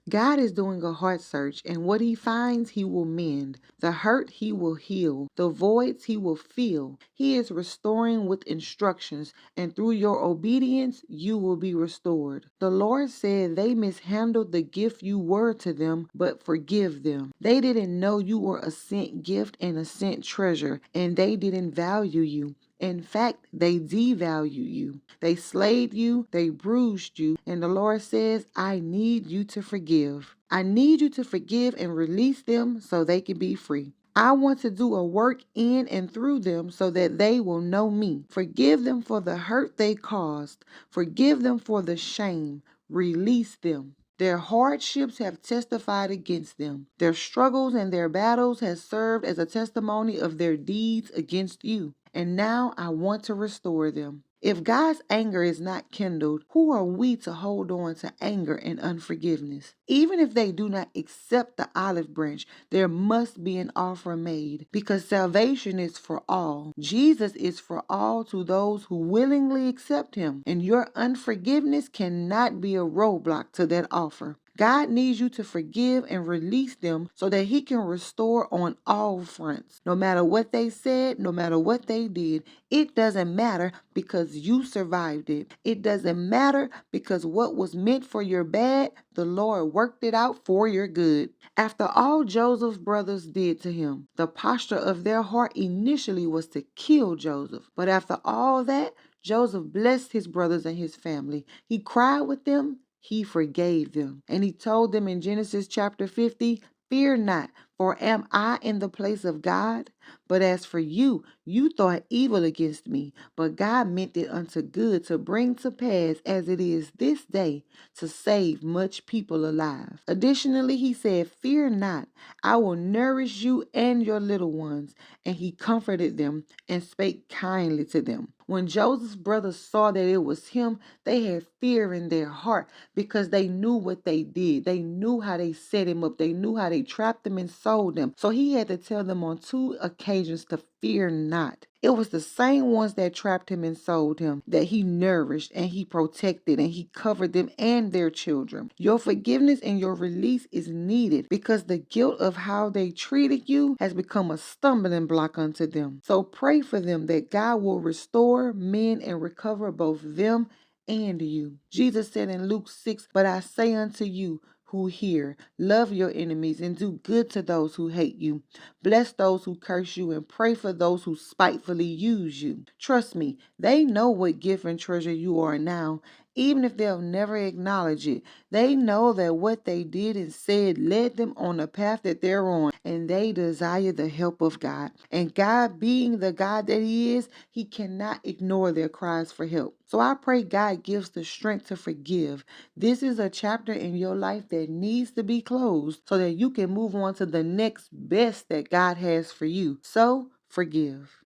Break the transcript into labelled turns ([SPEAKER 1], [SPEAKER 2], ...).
[SPEAKER 1] God is doing a heart search, and what he finds, he will mend. The hurt, he will heal. The voids, he will fill. He is restoring with instructions, and through your obedience, you will be restored. The Lord said they mishandled the gift you were to them, but forgive them. They didn't know you were a sent gift and a sent treasure, and they didn't value you. In fact, they devalue you. They slayed you, they bruised you, and the Lord says, I need you to forgive. I need you to forgive and release them so they can be free. I want to do a work in and through them so that they will know me. Forgive them for the hurt they caused. Forgive them for the shame. Release them. Their hardships have testified against them. Their struggles and their battles have served as a testimony of their deeds against you. And now I want to restore them. If God's anger is not kindled, who are we to hold on to anger and unforgiveness? Even if they do not accept the olive branch, there must be an offer made, because salvation is for all. Jesus is for all to those who willingly accept him, and your unforgiveness cannot be a roadblock to that offer. God needs you to forgive and release them so that he can restore on all fronts. No matter what they said, no matter what they did, it doesn't matter because you survived it. It doesn't matter because what was meant for your bad, the Lord worked it out for your good. After all Joseph's brothers did to him, the posture of their heart initially was to kill Joseph. But after all that, Joseph blessed his brothers and his family. He cried with them. He forgave them. And he told them in Genesis chapter 50, fear not, for am I in the place of God? But as for you, you thought evil against me, but God meant it unto good to bring to pass as it is this day to save much people alive. Additionally, he said, fear not, I will nourish you and your little ones. And he comforted them and spake kindly to them. When Joseph's brothers saw that it was him, they had fear in their heart because they knew what they did. They knew how they set him up. They knew how they trapped him and sold him. So he had to tell them on 2 occasions to fear not. It was the same ones that trapped him and sold him that he nourished and he protected and he covered them and their children. Your forgiveness and your release is needed because the guilt of how they treated you has become a stumbling block unto them. So pray for them that God will restore, mend, and recover both them and you. Jesus said in Luke 6, but I say unto you who hear, love your enemies and do good to those who hate you. Bless those who curse you and pray for those who spitefully use you. Trust me, they know what gift and treasure you are now, even if they'll never acknowledge it. They know that what they did and said led them on the path that they're on, and they desire the help of God. And God, being the God that he is, he cannot ignore their cries for help. So I pray God gives the strength to forgive. This is a chapter in your life that needs to be closed so that you can move on to the next best that God has for you. So forgive.